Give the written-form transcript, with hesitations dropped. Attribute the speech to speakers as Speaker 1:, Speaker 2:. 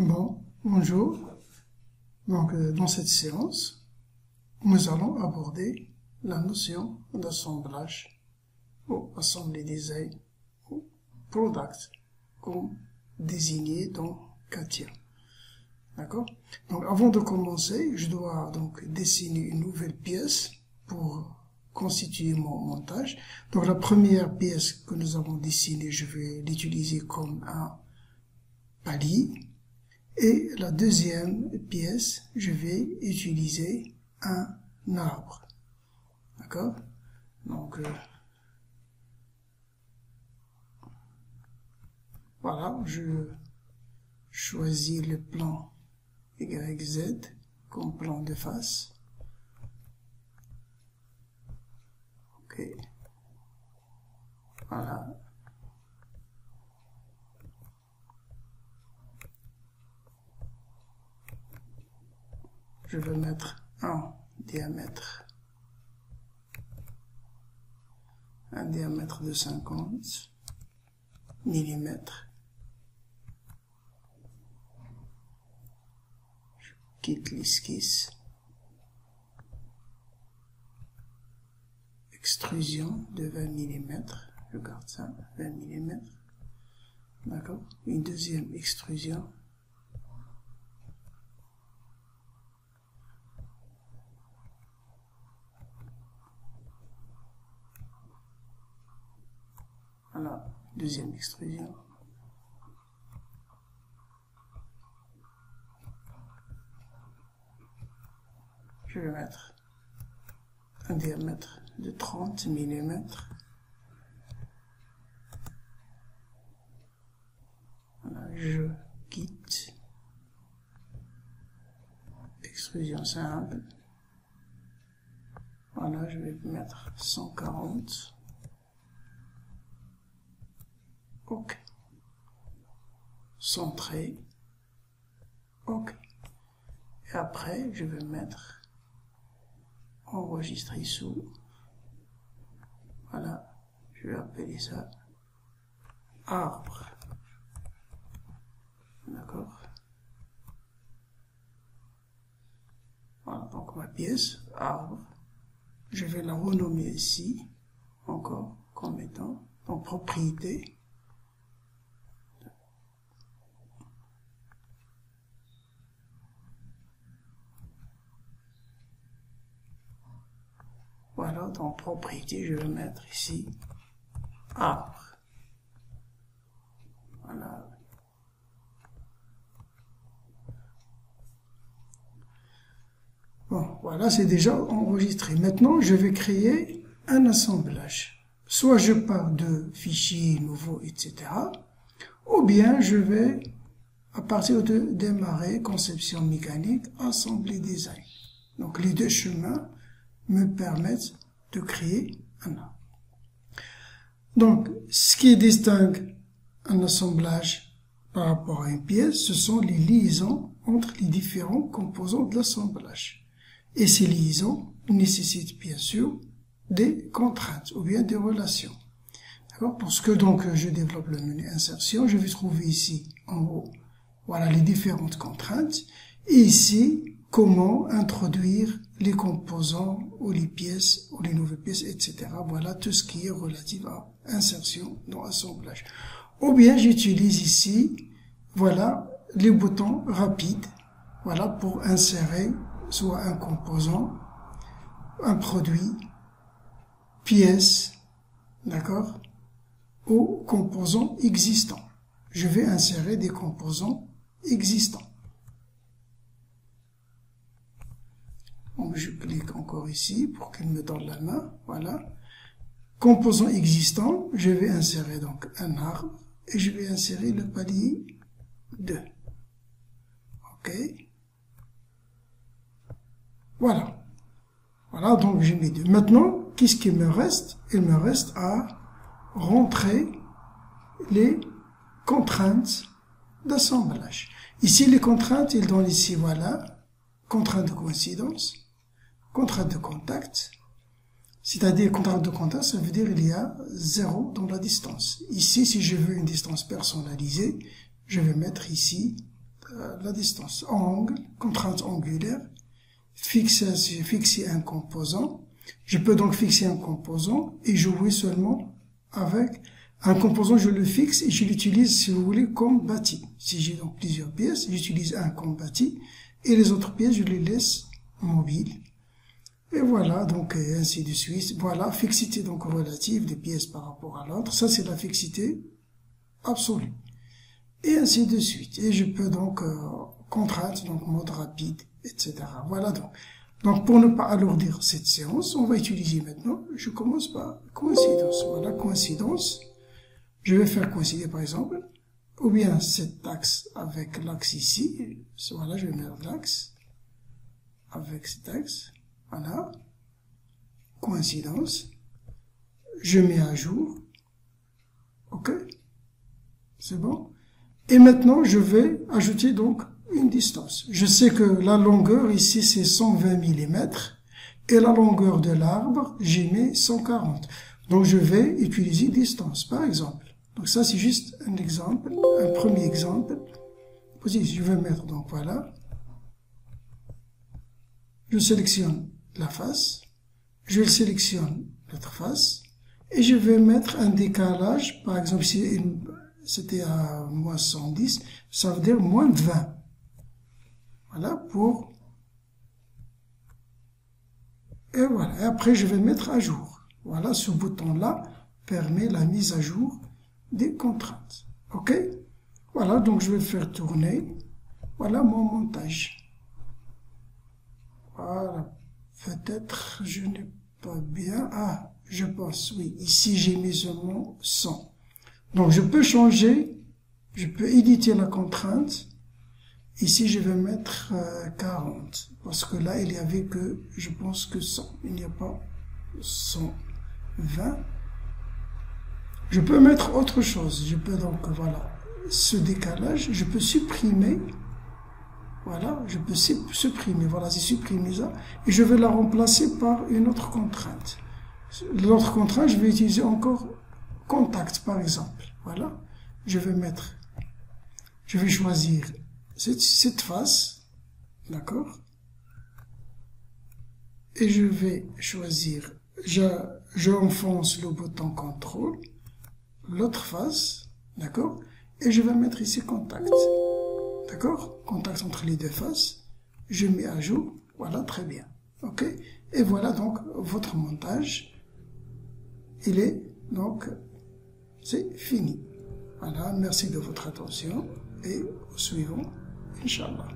Speaker 1: Bonjour. Donc, dans cette séance, nous allons aborder la notion d'assemblage ou assembly design ou product, comme désigné dans CATIA. D'accord? Donc, avant de commencer, je dois donc dessiner une nouvelle pièce pour constituer mon montage. Donc, la première pièce que nous avons dessinée, je vais l'utiliser comme un palier. Et la deuxième pièce, je vais utiliser un arbre. D'accord? Donc, voilà, je choisis le plan YZ comme plan de face. Ok. Voilà. Je vais mettre un diamètre de 50 mm. Je quitte l'esquisse. Extrusion de 20 mm. Je garde ça, 20 mm. D'accord. Une deuxième extrusion. Voilà, deuxième extrusion. Je vais mettre un diamètre de 30 mm. Voilà, je quitte. Extrusion simple. Voilà, je vais mettre 140. OK. Centré. OK. Et après, je vais mettre enregistrer sous. Voilà. Je vais appeler ça arbre. D'accord. Voilà, donc ma pièce, arbre. Je vais la renommer ici, encore, comme étant, en propriété. Voilà, dans propriété, je vais mettre ici arbre. Voilà. Bon, voilà, c'est déjà enregistré. Maintenant, je vais créer un assemblage. Soit je pars de fichiers nouveaux, etc. Ou bien je vais, à partir de démarrer, conception mécanique, assembly design. Donc, les deux chemins me permettent de créer un arbre. Donc, ce qui distingue un assemblage par rapport à une pièce, ce sont les liaisons entre les différents composants de l'assemblage. Et ces liaisons nécessitent bien sûr des contraintes ou bien des relations. D'accord? Parce que donc je développe le menu insertion, je vais trouver ici en haut, voilà les différentes contraintes. Et ici, comment introduire les composants ou les pièces ou les nouvelles pièces, etc. Voilà tout ce qui est relatif à insertion dans assemblage. Ou bien j'utilise ici, voilà, les boutons rapides, voilà, pour insérer soit un composant, un produit, pièce, d'accord, ou composant existant. Je vais insérer des composants existants. Donc je clique encore ici pour qu'il me donne la main, voilà. Composant existant, je vais insérer donc un arbre et je vais insérer le palier 2. OK. Voilà. Voilà, donc j'ai mis 2. Maintenant, qu'est-ce qu'il me reste? Il me reste à rentrer les contraintes d'assemblage. Ici, les contraintes, ils donnent ici, voilà, contrainte de coïncidence, contrainte de contact, c'est-à-dire contrainte de contact, ça veut dire il y a 0 dans la distance. Ici, si je veux une distance personnalisée, je vais mettre ici la distance. Angle, contrainte angulaire, fixer un composant. Je peux donc fixer un composant et jouer seulement avec un composant, je le fixe et je l'utilise, si vous voulez, comme bâti. Si j'ai donc plusieurs pièces, j'utilise un comme bâti et les autres pièces, je les laisse mobiles. Et voilà, donc ainsi de suite. Voilà, fixité donc relative des pièces par rapport à l'autre. Ça, c'est la fixité absolue. Et ainsi de suite. Et je peux donc contrainte, donc mode rapide, etc. Voilà donc. Donc pour ne pas alourdir cette séance, on va utiliser maintenant, je commence par coïncidence. Voilà, coïncidence. Je vais faire coïncider par exemple, ou bien cet axe avec l'axe ici. Voilà, je vais mettre l'axe avec cet axe. Voilà. Coïncidence. Je mets à jour. OK? C'est bon? Et maintenant, je vais ajouter donc une distance. Je sais que la longueur ici, c'est 120 mm. Et la longueur de l'arbre, j'ai mis 140. Donc, je vais utiliser distance, par exemple. Donc, ça, c'est juste un exemple, un premier exemple. Je vais mettre, donc, voilà. Je sélectionne la face. Je sélectionne l'autre face. Et je vais mettre un décalage. Par exemple, si c'était à moins 110, ça veut dire moins 20. Voilà, pour... Et voilà. Et après, je vais mettre à jour. Voilà, ce bouton-là permet la mise à jour des contraintes. OK? Voilà, donc je vais faire tourner. Voilà mon montage. Voilà. Peut-être, je n'ai pas bien... Ah, je pense, oui. Ici, j'ai mis seulement 100. Donc, je peux changer. Je peux éditer la contrainte. Ici, je vais mettre 40. Parce que là, il n'y avait que, je pense que 100. Il n'y a pas 120. Je peux mettre autre chose. Je peux donc, voilà, ce décalage, je peux supprimer. Voilà, je peux supprimer. Voilà, j'ai supprimé ça. Et je vais la remplacer par une autre contrainte. L'autre contrainte, je vais utiliser encore contact, par exemple. Voilà, je vais choisir cette face, d'accord? Et je vais choisir, j'enfonce le bouton contrôle, l'autre face, d'accord? Et je vais mettre ici contact, d'accord? Contact entre les deux faces, je mets à jour, voilà, très bien, ok? Et voilà donc votre montage, il est donc, c'est fini. Voilà, merci de votre attention et au suivant, Inch'Allah.